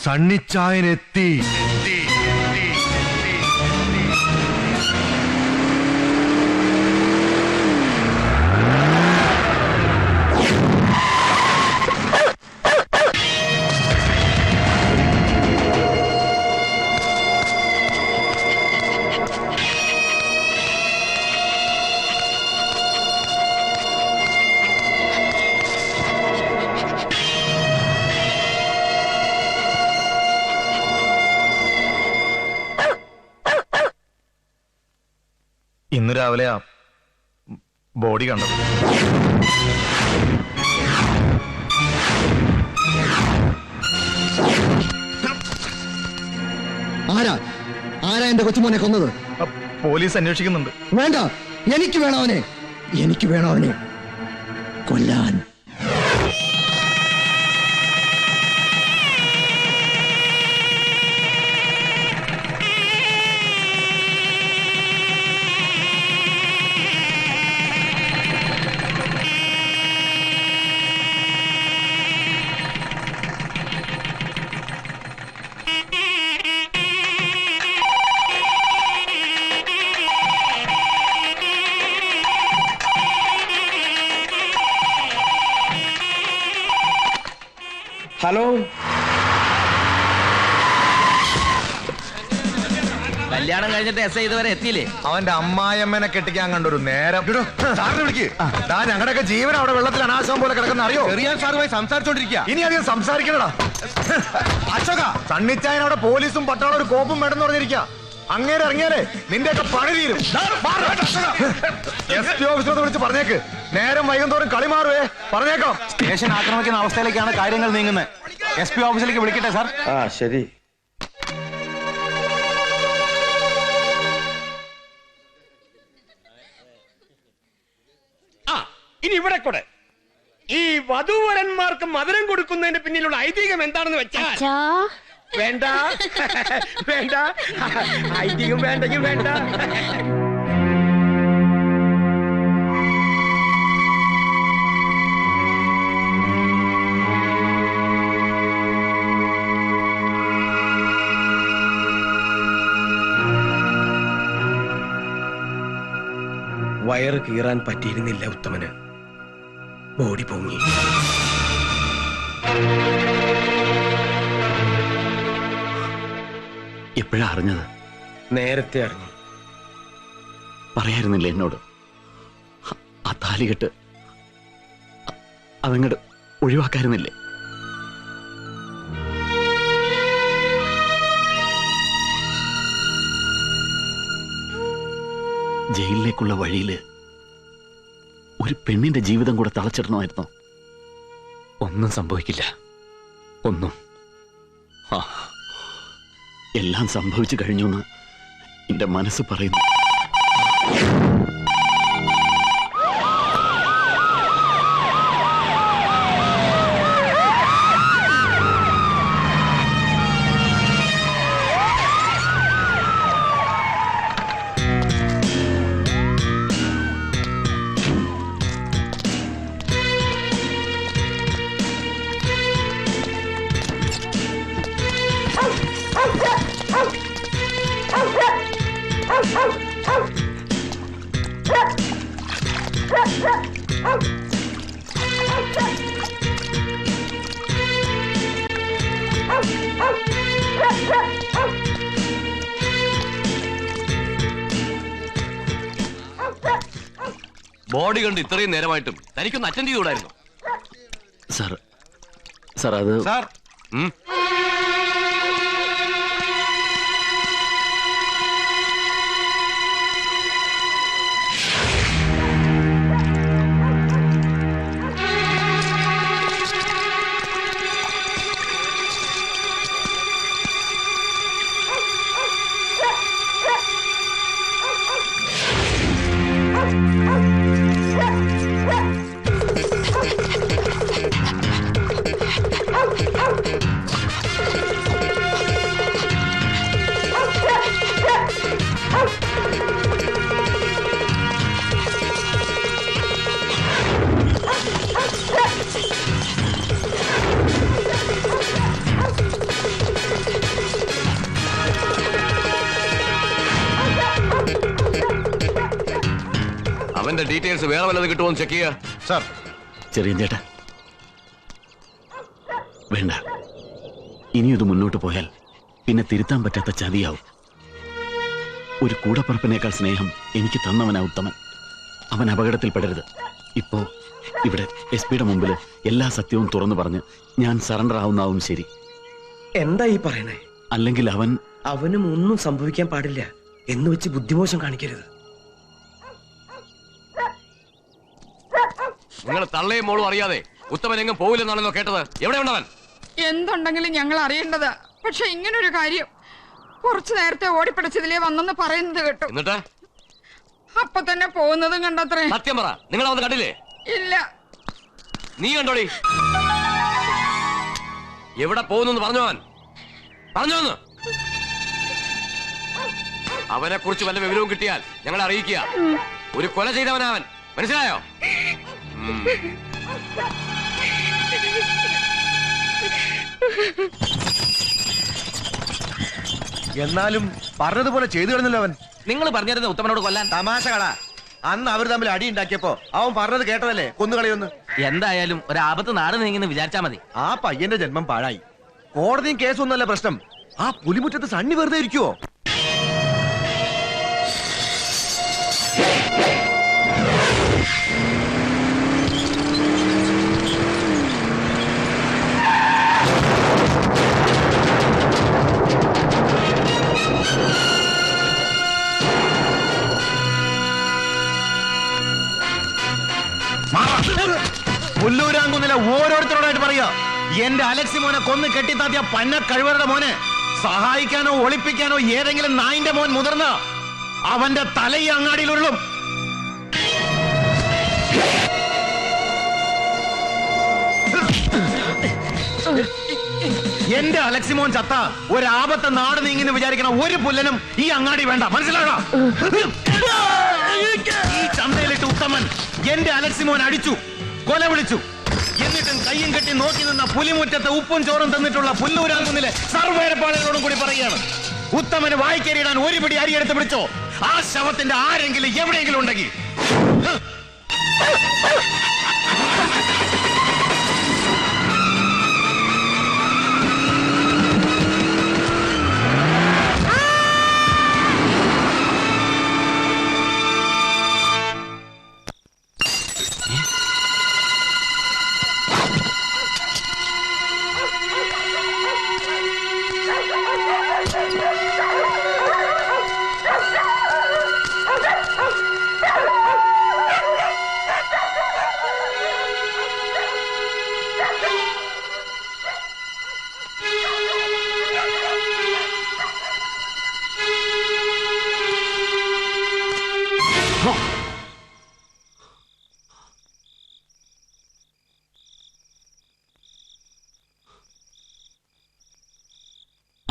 സണ്ണിച്ചായനെത്തി. ഇന്ന് രാവിലെ ആ ബോഡി കണ്ടത്. ആരാ എന്റെ കൊച്ചുമോനെ കൊന്നത്? പോലീസ് അന്വേഷിക്കുന്നുണ്ട്. വേണ്ട, എനിക്ക് വേണം അവനെ കൊല്ലാൻ. ഹലോ, കല്യാണം കഴിഞ്ഞിട്ട് എസ് ഇതുവരെ എത്തിയില്ലേ? അവന്റെ അമ്മായിയമ്മനെ കെട്ടിക്കാൻ കണ്ടൊരു നേരം. ഞങ്ങളുടെയൊക്കെ ജീവൻ അവിടെ വെള്ളത്തിൽ അനാശം പോലെ കിടക്കുന്ന അറിയോ? സാറുമായി സംസാരിച്ചോണ്ടിരിക്കുക. ഇനി അധികം സംസാരിക്കണടാ. അശോക, സണ്ണിച്ചായൻ അവിടെ പോലീസും പട്ടാളം ഒരു കോപ്പും വേണമെന്ന് പറഞ്ഞിരിക്കുക. അങ്ങേരെ ഇറങ്ങിയാലേ നിന്റെയൊക്കെ പണി തീരും. എസ് പി ഓഫീസറോട് വിളിച്ച് പറഞ്ഞേക്ക്, നേരം വൈകുന്നോറും കളി മാറുവേ. പറഞ്ഞേക്കാം. സ്റ്റേഷൻ ആക്രമിക്കുന്ന അവസ്ഥയിലേക്കാണ് കാര്യങ്ങൾ നീങ്ങുന്നത്. എസ് പി ഓഫീസിലേക്ക് വിളിക്കട്ടെ സാർ? ശരി. ഇനി ഇവിടെ കൂടെ ഈ വധൂവരന്മാർക്ക് മധുരം കൊടുക്കുന്നതിന് പിന്നിലുള്ള ഐതിഹ്യം എന്താണെന്ന് വെച്ചാൽ വേണ്ട വേണ്ട ഐതിഹ്യം വേണ്ടെങ്കിൽ വേണ്ട. വയറ് കീറാൻ പറ്റിയിരുന്നില്ല ഉത്തമന്. ബോഡി പൊങ്ങി. എപ്പോഴാ അറിഞ്ഞത്? നേരത്തെ അറിഞ്ഞു. പറയായിരുന്നില്ല എന്നോട്? ആ താലികെട്ട് അതങ്ങോട്ട് ഒഴിവാക്കായിരുന്നില്ലേ? ജയിലിലേക്കുള്ള വഴിയില് ഒരു പെണ്ണിന്റെ ജീവിതം കൂടെ തളച്ചിടണമായിരുന്നോ? ഒന്നും സംഭവിക്കില്ല, ഒന്നും. എല്ലാം സംഭവിച്ചു കഴിഞ്ഞു എന്ന് എന്റെ മനസ്സ് പറയുന്നു. ബോഡി കണ്ട് ഇത്രയും നേരമായിട്ടും തനിക്കൊന്ന് അറ്റൻഡ് ചെയ്തുകൂടായിരുന്നു? സാർ അത് സാർ, കേസിന്റെ ഡീറ്റെയിൽസ് വേറെ വല്ലതും കിട്ടുമോ ചെക്ക് ചെയ്യുക. സാർ. ചെറിയ ചേട്ടാ, വേണ്ട. ഇനിയത് മുന്നോട്ട് പോയാൽ പിന്നെ തിരുത്താൻ പറ്റാത്ത ചതിയാവും. ഒരു കൂടപ്പറപ്പിനേക്കാൾ സ്നേഹം എനിക്ക് തന്നവനാ ഉത്തമൻ. അവൻ അപകടത്തിൽപ്പെടരുത്. ഇപ്പോ ഇവിടെ SP മുമ്പിൽ എല്ലാ സത്യവും തുറന്നു പറഞ്ഞ് ഞാൻ സറണ്ടർ ആവുന്നാവും ശരി. എന്താ ഈ പറയണേ? അല്ലെങ്കിൽ അവനും ഒന്നും സംഭവിക്കാൻ പാടില്ല എന്ന് വെച്ച് ബുദ്ധിമോശം കാണിക്കരുത്. നിങ്ങൾ തള്ളയും മോളും അറിയാതെ ഉത്തമൻ എങ്ങും പോവില്ലെന്നാണല്ലോ കേട്ടത്. എവിടെ ഉണ്ടവൻ? എന്തുണ്ടെങ്കിലും ഞങ്ങൾ അറിയേണ്ടത്. പക്ഷെ ഇങ്ങനൊരു കാര്യം കുറച്ചു നേരത്തെ ഓടിപ്പിടിച്ചതിലേ വന്നെന്ന് പറയുന്നത് കേട്ടു. എന്നിട്ട് അപ്പൊ തന്നെ പോകുന്നതും കണ്ടത്രേ. സത്യം പറ, നിങ്ങൾ അവന്ന് കണ്ടില്ലേ? ഇല്ല. നീ കണ്ടോടി? എവിടെ പോകുന്നു പറഞ്ഞോൻ? പറഞ്ഞോന്ന്. അവനെ കുറിച്ച് വല്ല വിവരവും കിട്ടിയാൽ ഞങ്ങളെ അറിയിക്കുക. ഒരു കൊല ചെയ്തവനവൻ, മനസ്സിലായോ? എന്നാലും പറഞ്ഞതുപോലെ ചെയ്തു കഴിഞ്ഞല്ലോ അവൻ. നിങ്ങൾ പറഞ്ഞിരുന്ന ഉത്തമനോട് കൊല്ലാൻ. തമാശകളാ. അന്ന് അവർ തമ്മിൽ അടി ഉണ്ടാക്കിയപ്പോ അവൻ പറഞ്ഞത് കേട്ടതല്ലേ കൊന്നുകളയൊന്ന്. എന്തായാലും ഒരു ആപത്ത് നാട് നീങ്ങുന്ന വിചാരിച്ചാ മതി. ആ പയ്യന്റെ ജന്മം പാഴായി. കോടതിയും കേസൊന്നല്ല പ്രശ്നം. ആ പുലിമുറ്റത്ത് സണ്ണി വെറുതെ ഇരിക്കുവോ? പുല്ലൂരാങ്കുന്നിലെ ഓരോരുത്തരോടായിട്ട് പറയാ, എന്റെ അലക്സി മോനെ കൊന്ന് കെട്ടിത്താത്തിയ പന്ന കഴിവരുടെ മോനെ സഹായിക്കാനോ ഒളിപ്പിക്കാനോ ഏതെങ്കിലും നായിന്റെ മോൻ മുതിർന്ന അവന്റെ തല ഈ അങ്ങാടിയിലുള്ളും. എന്റെ അലക്സി മോൻ ചത്ത ഒരാപത്ത് നാട് നീങ്ങിന്ന് വിചാരിക്കണ ഒരു പുല്ലനും ഈ അങ്ങാടി വേണ്ട. മനസ്സിലാകണം. ഈ ചന്തയിലിട്ട് ഉത്തമൻ എന്റെ അലക്സി മോൻ അടിച്ചു, കൊല വിളിച്ചു. എന്നിട്ടും കയ്യും കെട്ടി നോക്കി നിന്ന പുലിമുറ്റത്ത് ഉപ്പും ചോറും തന്നിട്ടുള്ള പുല്ലൂരാങ്കുന്നിലെ സർവേരപ്പാളുകളോടും കൂടി പറയുകയാണ്, ഉത്തമന് വായിക്കേറിയിടാൻ ഒരു പിടി അരി എടുത്ത് പിടിച്ചോ. ആ ശവത്തിന്റെ ആരെങ്കിലും എവിടെയെങ്കിലും ഉണ്ടെങ്കിൽ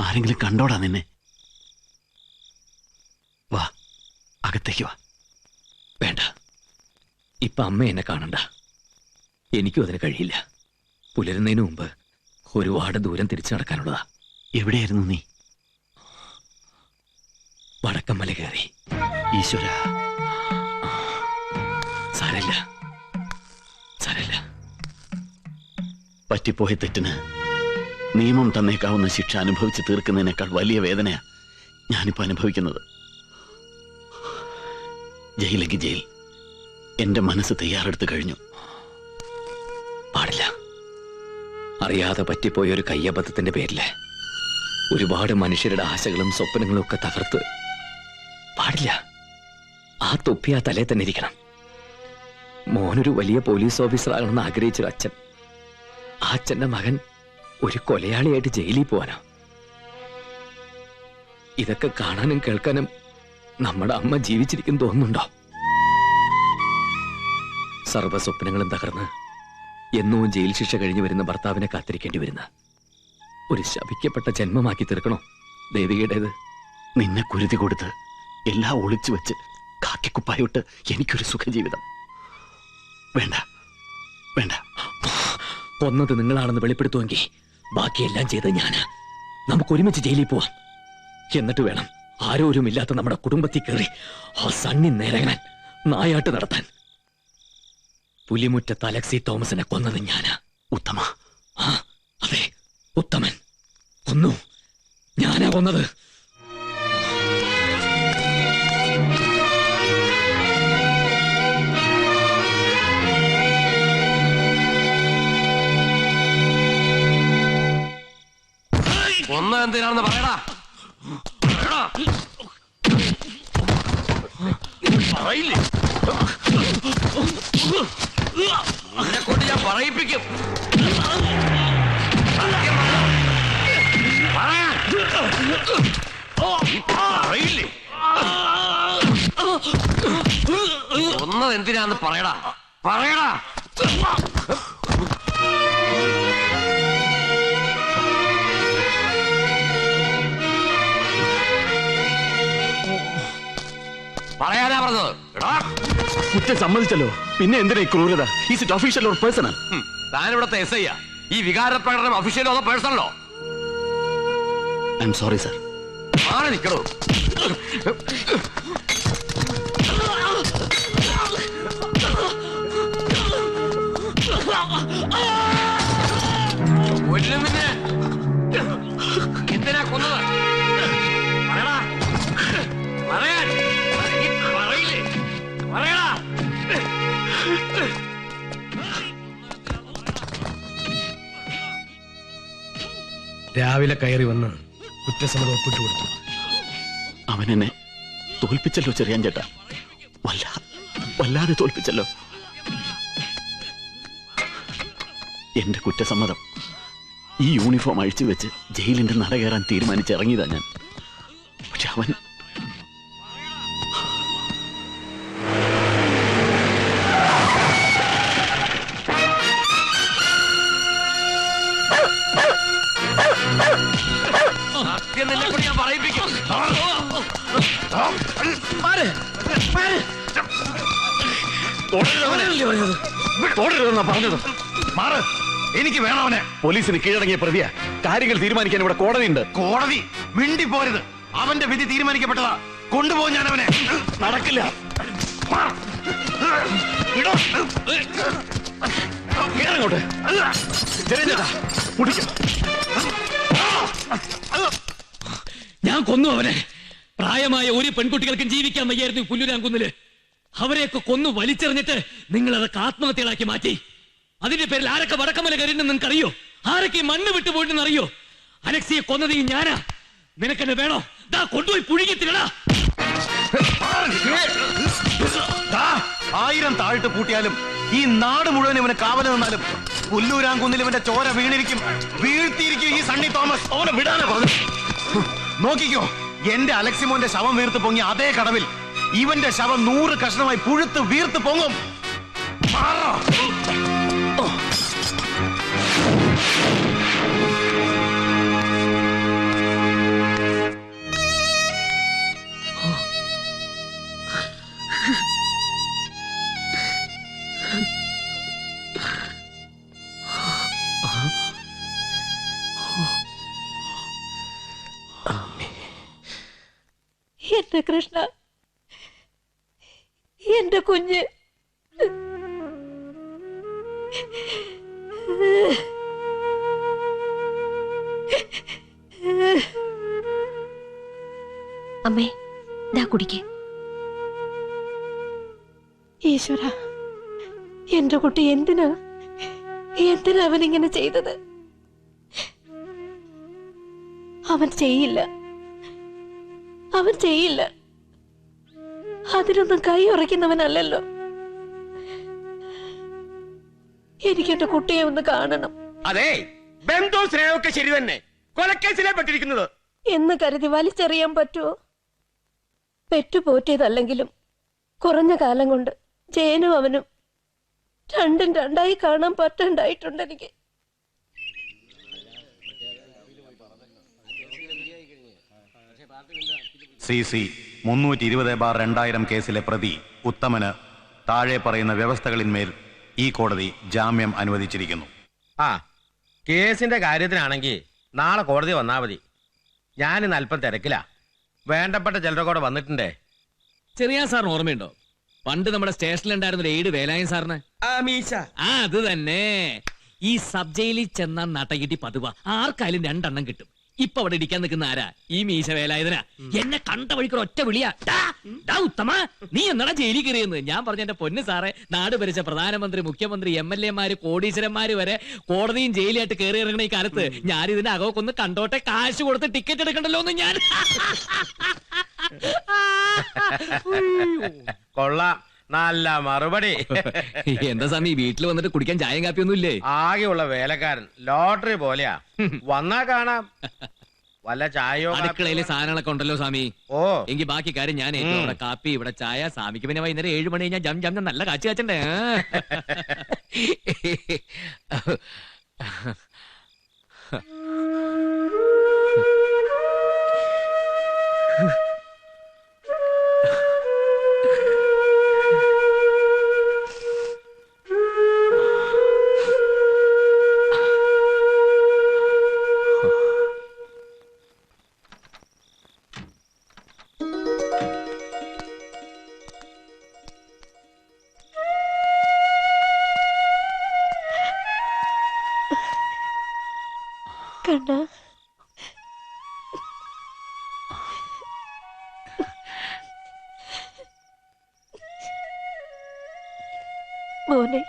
ആരെങ്കിലും കണ്ടോടാ നിന്നെ? വാ, അകത്തേക്ക് വാ. വേണ്ട, ഇപ്പൊ അമ്മ എന്നെ കാണണ്ട. എനിക്കും അതിന് കഴിയില്ല. പുലരുന്നതിന് മുമ്പ് ഒരുപാട് ദൂരം തിരിച്ചു നടക്കാനുള്ളതാ. എവിടെയായിരുന്നു നീ? വടക്കമ്മല കയറി. ഈശ്വര, സാരല്ല സാരല്ല. പറ്റിപ്പോയ തെറ്റിന് നിയമം തന്നേക്കാവുന്ന ശിക്ഷ അനുഭവിച്ച് തീർക്കുന്നതിനേക്കാൾ വലിയ വേദനയാ ഞാനിപ്പോ അനുഭവിക്കുന്നത്. ജയിലെങ്കിൽ ജയിൽ. എന്റെ മനസ്സ് തയ്യാറെടുത്ത് കഴിഞ്ഞു. പാടില്ല. അറിയാതെ പറ്റിപ്പോയ ഒരു കയ്യബദ്ധത്തിന്റെ പേരില് ഒരുപാട് മനുഷ്യരുടെ ആശകളും സ്വപ്നങ്ങളും ഒക്കെ തകർത്ത്. പാടില്ല. ആ തൊപ്പി ആ തലേ തന്നെ ഇരിക്കണം. മോനൊരു വലിയ പോലീസ് ഓഫീസർ ആകണമെന്ന് ആഗ്രഹിച്ചൊരു അച്ഛൻ, ആ അച്ഛന്റെ മകൻ ഒരു കൊലയാളിയായിട്ട് ജയിലിൽ പോവാനോ? ഇതൊക്കെ കാണാനും കേൾക്കാനും നമ്മുടെ അമ്മ ജീവിച്ചിരിക്കും തോന്നുന്നുണ്ടോ? സർവ്വ സ്വപ്നങ്ങളും തകർന്ന് എന്നോ ജയിൽ ശിക്ഷ കഴിഞ്ഞു വരുന്ന ഭർത്താവിനെ കാത്തിരിക്കേണ്ടി വരുന്ന ഒരു ശപിക്കപ്പെട്ട ജന്മമാക്കി തീർക്കണോ ദേവികയുടേത്? നിന്നെ കുരുതി കൊടുത്ത് എല്ലാം ഒളിച്ചു വെച്ച് കാക്കിക്കുപ്പായിട്ട് എനിക്കൊരു സുഖജീവിതം വേണ്ട. വേണ്ട. കൊന്നത് നിങ്ങളാണെന്ന് വെളിപ്പെടുത്തുമെങ്കിൽ ബാക്കിയെല്ലാം ചെയ്ത് ഞാന്. നമുക്ക് ഒരുമിച്ച് ജയിലിൽ പോവാം. എന്നിട്ട് വേണം ആരോരുമില്ലാത്ത നമ്മുടെ കുടുംബത്തിൽ കയറി ആ സണ്ണി നേരങ്ങാൻ നായാട്ട് നടത്താൻ. പുലിമുറ്റത്ത് അലക്സി തോമസിനെ കൊന്നത് ഞാനാ. ഉത്തമ. ആ അതെ, ഉത്തമൻ കൊന്നു. ഞാനാ കൊന്നത്. കൊന്നത് എന്തിനാണെന്ന് പറയടാ. പറയില്ലേ? നിന്നെ കൊണ്ട് ഞാൻ പറയിപ്പിക്കും. പറയില്ലേ? കൊന്നത് എന്തിനാന്ന് പറയടാ. പറയടാ. പറയാനാ പറഞ്ഞത്. കുറ്റം സമ്മതിച്ചല്ലോ, പിന്നെ എന്തിനാ ഈ ക്രൂരത? Is it official or personal? താനിവിടുത്തെ എസ് ഐ. ഈ വികാര പ്രകടനം ഒഫീഷ്യലോ അതോ പേഴ്സണലോ? I am sorry sir. ആരെ നിൽക്കണോ? എന്തിനാ കൊന്നത്? പറയടാ. പറയാൻ പറയില്ലേ? പറയടാ. രാവിലെ കയറി വന്ന് കുറ്റസമ്മതം ഒപ്പിട്ട് കൊടുത്തു. അവൻ എന്നെ തോൽപ്പിച്ചല്ലോ ചെറിയാൻ ചേട്ടാ, വല്ലാതെ തോൽപ്പിച്ചല്ലോ. എന്റെ കുറ്റസമ്മതം ഈ യൂണിഫോം അഴിച്ചു വെച്ച് ജയിലിന്റെ നട കയറാൻ തീരുമാനിച്ചിറങ്ങിയതാ ഞാൻ. പക്ഷെ അവൻ സത്യം നിന്നെ കൊണ്ട് ഞാൻ പറയിപ്പിക്കും. പറഞ്ഞത് മാറ്. എനിക്ക് വേണം അവനെ. പോലീസിന് കീഴടങ്ങിയ പ്രതിയാ. കാര്യങ്ങൾ തീരുമാനിക്കാൻ ഇവിടെ കോടതിയുണ്ട്. കോടതി മിണ്ടി പോരുത്. അവന്റെ വിധി തീരുമാനിക്കപ്പെട്ടതാ. കൊണ്ടുപോകും ഞാൻ അവനെ. നടക്കില്ല. കേറങ്ങോട്ട്. ഞാൻ കൊന്നു അവനെ. പ്രായമായ ഒരു പെൺകുട്ടികൾക്കും ജീവിക്കാൻ വയ്യായിരുന്നു പുല്ലൂരാങ്കുന്നില്. അവരെയൊക്കെ കൊന്നു വലിച്ചെറിഞ്ഞിട്ട് നിങ്ങൾ അതൊക്കെ ആത്മഹത്യകളാക്കി മാറ്റി. അതിന്റെ പേരിൽ ആരൊക്കെ വടക്കമല കയറിയെന്ന് നിനക്കറിയോ? ആരൊക്കെ മണ്ണ് വിട്ടുപോയിട്ടെന്ന് അറിയോ? അലക്സിയെ കൊന്നത് ഞാനാ. നിനക്കെന്നെ വേണോ? ദാ കൊണ്ടുപോയി പുഴുകിത്തിരടാ. 1000 താഴ്ത്ത് പൂട്ടിയാലും ഈ നാട് മുഴുവൻ ഇവന് കാവല് നിന്നാലും പുല്ലൂരാങ്കുന്നിൽ ഇവന്റെ ചോര വീണിരിക്കും, വീഴ്ത്തിയിരിക്കും ഈ സണ്ണി തോമസ്. അവനെ വിടാനാ പറഞ്ഞു. നോക്കിക്കോ, എന്റെ അലക്സിമോന്റെ ശവം വീർത്ത് പൊങ്ങി അതേ കടവിൽ ഇവന്റെ ശവം 100 കഷ്ണമായി പുഴുത്ത് വീർത്ത് പൊങ്ങും. എന്റെ കൃഷ്ണ, എന്റെ കുഞ്ഞ്. അമ്മേ, ദാ കുടിക്കേ. ഈശ്വര, എന്റെ കുട്ടി എന്തിനാ അവനിങ്ങനെ ചെയ്തത്? അവൻ ചെയ്യില്ല. അതിനൊന്നും കൈ ഉറയ്ക്കുന്നവനല്ലല്ലോ. എനിക്കെന്റെ കുട്ടിയെ ഒന്ന് കാണണം. അതെ, ബന്ധവും സ്നേഹമൊക്കെ ശരി തന്നെ. കൊലക്കേസിലെ പെട്ടിരിക്കുന്നത് എന്ന് കരുതി വലിച്ചെറിയാൻ പറ്റുമോ? പെറ്റുപോറ്റിയതല്ലെങ്കിലും കുറഞ്ഞ കാലം കൊണ്ട് ജയനും അവനും രണ്ടും രണ്ടായി കാണാൻ പറ്റണ്ടായിട്ടുണ്ട് എനിക്ക്. CC 320/2000 കേസിലെ പ്രതി ഉത്തമന് താഴെ പറയുന്ന വ്യവസ്ഥകളിന്മേൽ ഈ കോടതി ജാമ്യം അനുവദിച്ചിരിക്കുന്നു. കേസിന്റെ കാര്യത്തിനാണെങ്കിൽ നാളെ കോടതി വന്നാ മതി. ഞാനിന്ന് അല്പം തിരക്കില്ല. വേണ്ടപ്പെട്ട ചിലരൊക്കെ കൂടെ വന്നിട്ടുണ്ടേ. ചെറിയ സാറിന് ഓർമ്മയുണ്ടോ? പണ്ട് നമ്മുടെ സ്റ്റേഷനിലുണ്ടായിരുന്ന ഏട് വേലായൻ സാറിന് മീശ ആ അത് തന്നെ. ഈ സബ് ജയിലിൽ ചെന്ന നട്ടകിട്ടി പതുവ ആർക്കായാലും 2 എണ്ണം കിട്ടും. ഇപ്പൊ അവിടെ ഇരിക്കാൻ നിൽക്കുന്ന ആരാ? ഈ മീശ വേലായുധനാ. എന്നെ കണ്ട വഴിക്കൊരു ഒറ്റ വിളിയാ, ഉത്തമ നീ എന്നാ ജയിലിൽ കയറിയെന്ന്. ഞാൻ പറഞ്ഞ എന്റെ പൊന്ന് സാറേ, നാട് ഭരിച്ച പ്രധാനമന്ത്രി, മുഖ്യമന്ത്രി, MLA-മാര്, കോടീശ്വരന്മാര് വരെ കോടതിയും ജയിലായിട്ട് കയറി ഇറങ്ങണ ഈ കാലത്ത് ഞാൻ ഇതിന്റെ അകമൊക്കൊന്ന് കണ്ടോട്ടെ, കാശ് കൊടുത്ത് ടിക്കറ്റ് എടുക്കണ്ടല്ലോ എന്ന് ഞാൻ. കൊള്ളാം, നല്ല മറുപടി. എന്താ സ്വാമി വീട്ടിൽ വന്നിട്ട് കുടിക്കാൻ ചായയും കാപ്പിയൊന്നും ഇല്ലേ? ആകെയുള്ള വേലക്കാരൻ ലോട്ടറി പോലെയാ. വന്നാ കാണാം. വല്ല ചായയോ അടുക്കളയിലെ സാധനങ്ങളൊക്കെ ഉണ്ടല്ലോ സ്വാമി. ഓ എങ്കിൽ ബാക്കി കാര്യം ഞാൻ ഏറ്റവും. ഇവിടെ കാപ്പി, ഇവിടെ ചായ. സ്വാമിക്ക് പിന്നെ വൈകുന്നേരം 7 മണി കഴിഞ്ഞാൽ ജം ജം നല്ല കാച്ചി കാച്ചണ്ടേ. കണ്ണ മോനെ,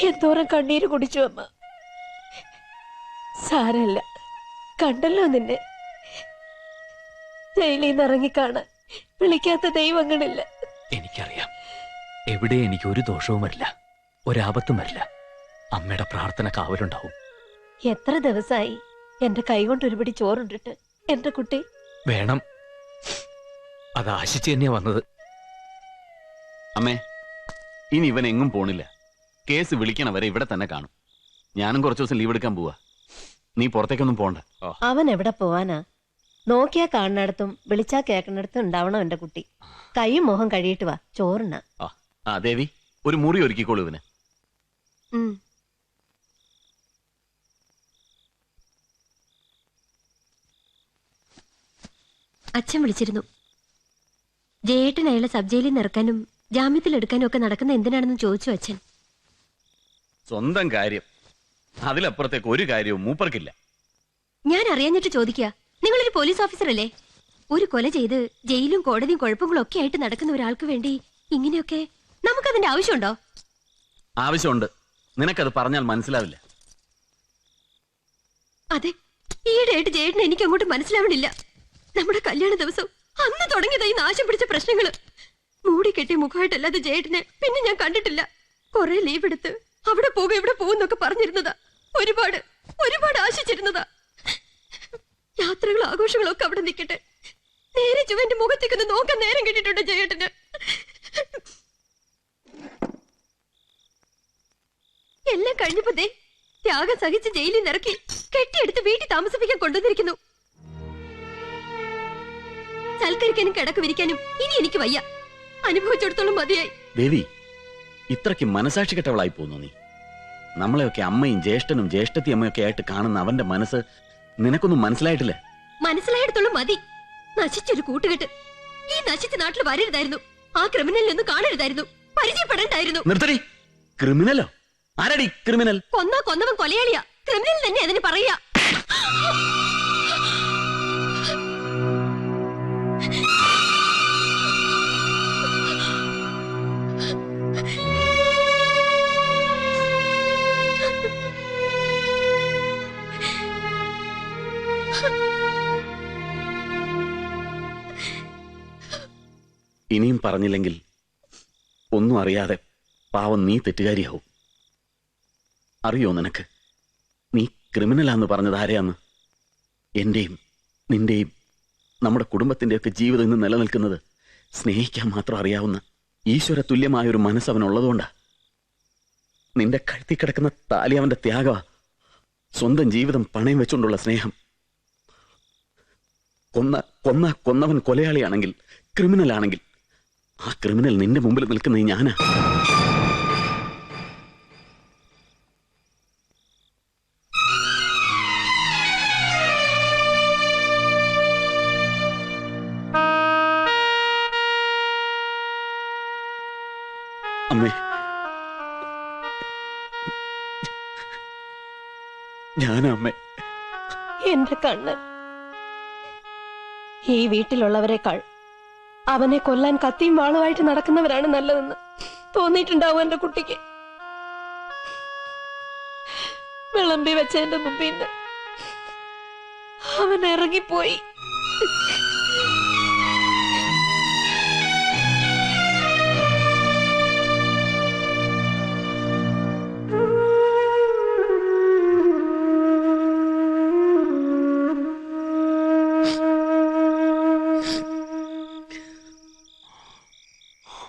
എന്തോരം കണ്ണീര് കുടിച്ചു അമ്മ. സാരല്ല, കണ്ടല്ലോ നിന്നെ. ജയിലിൽ നിന്ന് ഇറങ്ങിക്കാണാൻ വിളിക്കാത്ത ദൈവങ്ങളില്ല. എനിക്കറിയാം, എവിടെ എനിക്ക് ഒരു ദോഷവും വരില്ല, ഒരാപത്തും വരില്ല. അമ്മയുടെ പ്രാർത്ഥന കാവലുണ്ടാവും. എത്ര ദിവസമായി എന്റെ കൈകൊണ്ട് ഒരു പിടി ചോറുണ്ടിട്ട് എന്റെ കുട്ടി. വേണം, അത് ആശിച്ച് തന്നെയാ വന്നത്. അമ്മേ, ഇനി ഇവൻ എങ്ങും പോണില്ല. കേസ് വിളിക്കണ വരെ ഇവിടെ തന്നെ കാണും. ഞാനും കുറച്ചു ദിവസം ലീവ് എടുക്കാൻ പോവാ. നീ പുറത്തേക്കൊന്നും പോണ്ട. അവൻ എവിടെ പോവാനാ? നോക്കിയാ കാണുന്നിടത്തും വിളിച്ചാ കേൾക്കുന്നിടത്തും ഉണ്ടാവണം എന്റെ കുട്ടി. കൈയും മുഖം കഴിയിട്ട് വാ, ചോറിന. ആ ദേവി, ഒരു മുറി ഒരുക്കിക്കോളൂ ഇവന്. അച്ഛൻ വിളിച്ചിരുന്നു. ജയേട്ടൻ അയാളെ സബ് ജയിലിൽ നിന്ന് ഇറക്കാനും ജാമ്യത്തിലെടുക്കാനും ഒക്കെ നടക്കുന്ന എന്തിനാണെന്ന് ചോദിച്ചു അച്ഛൻ. സ്വന്തം കാര്യം, അതിലപ്പുറത്തേക്ക് ഒരു കാര്യവും മൂപ്പർക്കില്ല. ഞാൻ അറിയാഞ്ഞിട്ട് ചോദിക്കുക, നിങ്ങളൊരു പോലീസ് ഓഫീസറല്ലേ? ഒരു കൊല ചെയ്ത് ജയിലും കോടതിയും കുഴപ്പങ്ങളും ഒക്കെ ആയിട്ട് നടക്കുന്ന ഒരാൾക്ക് വേണ്ടി ഇങ്ങനെയൊക്കെ നമുക്കതിന്റെ ആവശ്യമുണ്ടോ? ആവശ്യമുണ്ട്. നിനക്കത് പറഞ്ഞാൽ മനസ്സിലാവില്ല. അതെ, ഈയിടെയായിട്ട് ജയേട്ടന് എനിക്ക് അങ്ങോട്ട് മനസ്സിലാവണില്ല. നമ്മുടെ കല്യാണ ദിവസം അന്ന് തുടങ്ങിയതായി നാശം പിടിച്ച പ്രശ്നങ്ങള്. മൂടിക്കെട്ടിയ മുഖമായിട്ടല്ലാതെ ജയേട്ടനെ പിന്നെ ഞാൻ കണ്ടിട്ടില്ല. കുറെ ലീവ് എടുത്ത് അവിടെ പോകും ഇവിടെ പോകുന്നൊക്കെ പറഞ്ഞിരുന്നതാ. ഒരുപാട് ഒരുപാട് ആശിച്ചിരുന്നതാ. യാത്രകളും ആഘോഷങ്ങളും ഒക്കെ അവിടെ നിൽക്കട്ടെ, നേരെ ചുവന്റെ മുഖത്തേക്കൊന്ന് നോക്കാൻ നേരം കിട്ടിയിട്ടുണ്ട് ജയേട്ടന്. എല്ലാം കഴിഞ്ഞപ്പോ ദേ ത്യാഗം സഹിച്ച് ജയിലിൽ നിന്ന് ഇറക്കി കെട്ടിയെടുത്ത് വീട്ടിൽ താമസിപ്പിക്കാൻ കൊണ്ടുവന്നിരിക്കുന്നു. സൽക്കരിക്കാനും കിടക്ക് വിരിക്കാനും ഇനി എനിക്ക് വയ്യ. അനുഭവിച്ചിടത്തോളം മതിയായി. ദേവി, ഇത്രയ്ക്ക് മനസാക്ഷി കെട്ടവളായി പോന്നു നീ. നമ്മളെയൊക്കെ അമ്മയും ജ്യേഷ്ഠനും ജ്യേഷ്ഠത്തി അമ്മയൊക്കെ ആയിട്ട് കാണുന്ന അവന്റെ മനസ്സ് നിനക്കൊന്നും മനസ്സിലായിട്ടില്ല. മനസ്സിലായിടത്തോളം മതി. നശിച്ചൊരു കൂട്ടുകെട്ട്. ഈ നശിച്ച നാട്ടിൽ വരരുതായിരുന്നു. ആ ക്രിമിനലിനൊന്നും കാണരുതായിരുന്നു, പരിചയപ്പെടണ്ടായിരുന്നു. നിർത്തടി. ക്രിമിനലോ? ആരടി ക്രിമിനൽ? കൊന്നവൻ കൊലയാളിയാ. ക്രിമിനൽ തന്നെ അതിന് പറയാ. ഇനിയും പറഞ്ഞില്ലെങ്കിൽ ഒന്നും അറിയാതെ പാവം നീ തെറ്റുകാരിയാവും. അറിയോ നിനക്ക്, നീ ക്രിമിനലാന്ന് പറഞ്ഞത് ആരെയാന്ന്? എന്റെയും നിന്റെയും നമ്മുടെ കുടുംബത്തിന്റെയൊക്കെ ജീവിതം ഇന്ന് നിലനിൽക്കുന്നത് സ്നേഹിക്കാൻ മാത്രം അറിയാവുന്ന ഈശ്വര തുല്യമായൊരു മനസ്സ് അവനുള്ളതുകൊണ്ടാ. നിന്റെ കഴുത്തി കിടക്കുന്ന താലി അവന്റെ ത്യാഗമാ. സ്വന്തം ജീവിതം പണയം വെച്ചുകൊണ്ടുള്ള സ്നേഹം. കൊന്നവൻ കൊലയാളിയാണെങ്കിൽ, ക്രിമിനലാണെങ്കിൽ, ആ ക്രിമിനൽ നിന്റെ മുമ്പിൽ നിൽക്കുന്ന ഞാനാ. ഞാനാ അമ്മേ. എന്റെ കണ്ണൻ ഈ വീട്ടിലുള്ളവരെക്കാൾ അവനെ കൊല്ലാൻ കത്തിയും വാളുമായിട്ട് നടക്കുന്നവരാണ് നല്ലതെന്ന് തോന്നിയിട്ടുണ്ടാവും എന്റെ കുട്ടിക്ക്. വിളമ്പി വെച്ച എന്റെ മുമ്പിൽ നിന്ന് അവൻ ഇറങ്ങിപ്പോയി.